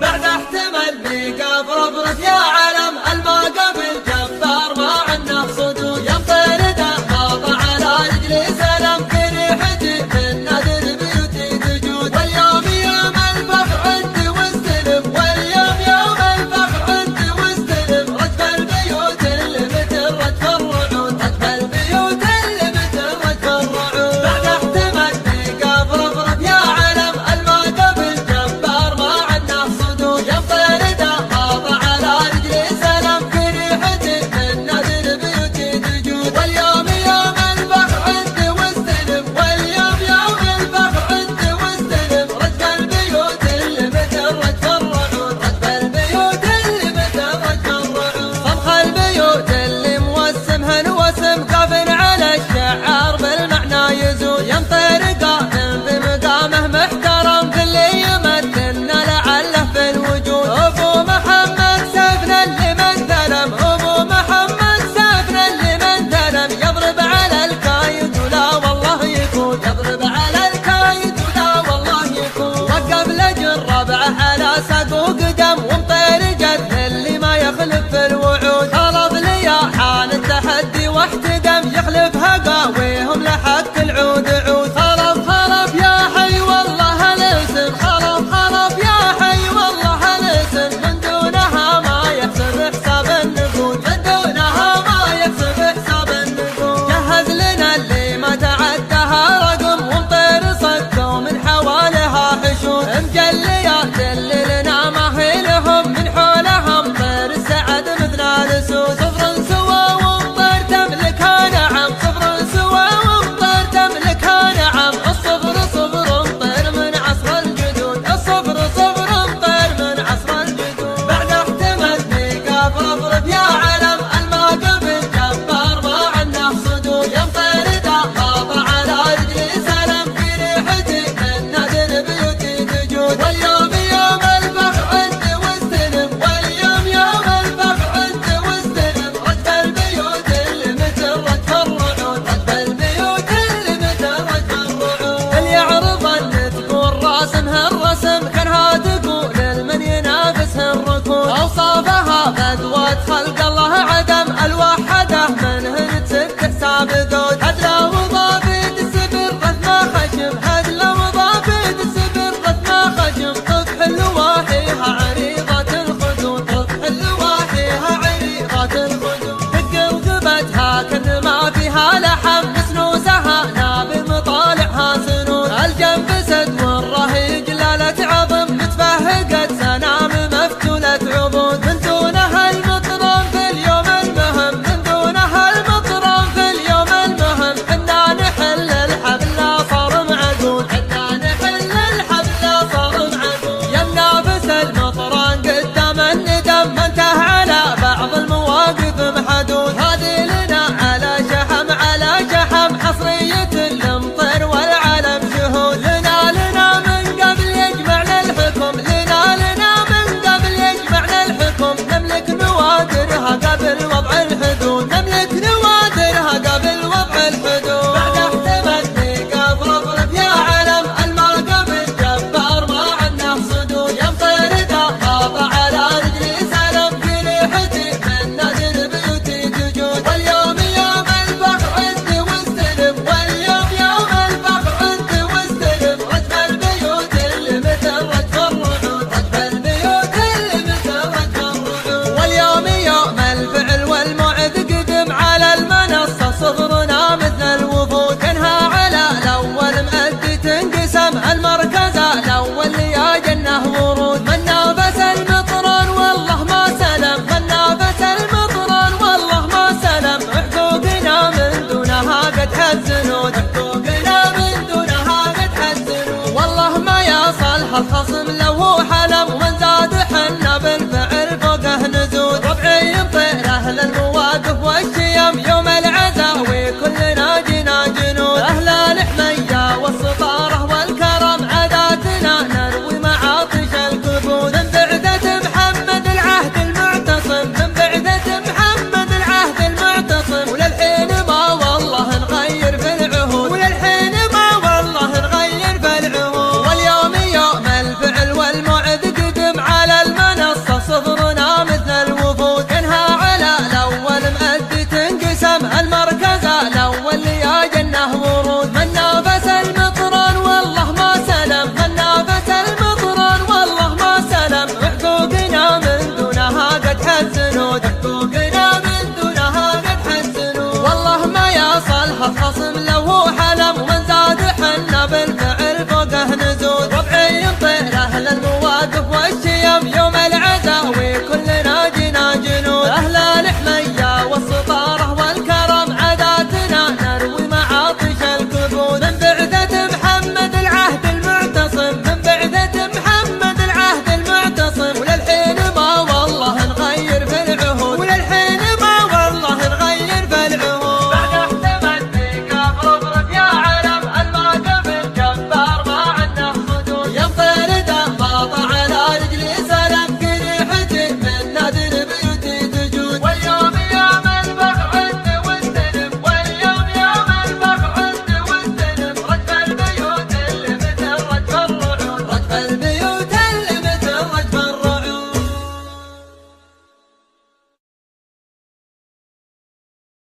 بعد احتمل بيقف رفرف يا علم الموقف الجبار ما عنه صدود يمطر دماغ على رجلي سلم في ريحتي من نادر بيوتي تجود واليوم يوم الفخر عندي واستلم واليوم يوم الفخر عندي واستلم رجف البيوت اللي مثل رجف الرعود رجف البيوت اللي مثل رجف الرعود بعد احتمل بيقف رفرف يا علم الموقف الجبار ما عنه صدود يمطر دماغ على رجلي سلم في ريحتي من نادر بيوتي تجود واليوم يوم الفخر عندي واستلم واليوم يوم الفخر عندي واستلم رجف البيوت اللي مثل رجف الرعود رجف البيوت اللي مثل رجف الرعود صمخ البيوت اللي موسمها الوسم قاف على الشعار بالمعنى يزود يمطر قائم بمقامه محترم في اللي يمثلنا لعله في الوجود ابو محمد سيفنا اللي من ثلم ابو محمد سيفنا اللي من ثلم يضرب على الكايد ولا والله يكون يضرب على الكايد ولا والله يكون وقف لجل ربعه على ساق وقدم ومطير جد اللي ما يخلف في الوعود خلط لياحان التحدي واحتدم يخلفها قاويهم لحق العود عود خلف خلف يا حي والله الاسم خلف خلف يا حي والله الاسم من دونها ما يحسب حساب النقود من دونها ما يحسب حساب النقود جهز لنا اللي ما تعدها رقم ومطير صدوا من حوالها حشود مجليات اللي لنا ما هي لهم من حولها مطير السعد مثل الاسود صفر سوا ومطير تملكها نعم صفر سوا ومطير تملكها نعم الصفر صفر مطير من عصر الجدود الصفر صفر مطير من عصر الجدود بعد احتمل بيقف رفرف يا علم الموقف الجبار ما عنه صدود يمطر دماغ على رجلي سلم في ريحتي من نادر بيوتي تجود واليوم يوم الفخر عندي واستلم واليوم يوم الفخر عندي واستلم رجف البيوت اللي مثل رجف الرعود رجف البيوت اللي مثل رجف الرعود اللي يعرض ان تكون راسمها الرسم كانها تقول لمن ينافسها الركود اوصافها بدوة خلق الله عدم الوحده منهن تسد حساب قود هدله وضابط السبر رثما خشم هدله وضابط السبر رثما خشم طفح اللواحيها عريضة الخدود طفح اللواحيها عريضة الخدود دق وثبتها كن ما فيها لحم مسنوسها ناب مطالعها سنود الجنب سد والرهي جلالة عظم متفهقت سنام مفتولة عبود من دونها المطران في اليوم المهم من دونها المطران في اليوم المهم حنا نحل الحبل صار معدود حنا نحل الحبل صار معدود يا منافس المطران قدام الندم ما انتهى على بعض المواقف محدود هذه لنا على شحم حصرية المطر والعالم شهود لنا من قبل يجمعنا الحكم لنا من قبل يجمعنا الحكم نملك نوادرها قبل وضع الحدود نملك نوادرها قبل وضع الحدود بعد احتمل بيقف رفرف يا علم الموقف الجبار ما عنه صدود يمطر دماغ على رجلي سلم في ريحتي من نادر بيوتي تجود واليوم يوم الفخر عندي واستلم واليوم يوم الفخر عندي واستلم رجف البيوت اللي مثل رجف الرعود رجف البيوت اللي مثل رجف الرعود واليوم يوم الفعل والموعد قدم على المنصة صغرنا مثل الوفود كانها على الاول مأدي تنقسم المركز الاول يا جنه ورود من نافس المطران والله ما سلم من نافس المطران والله ما سلم حقوقنا من دونها قد حزنود حقوقنا من دونها قد حزنود والله ما يصلح الخصم لو هو حلم ومن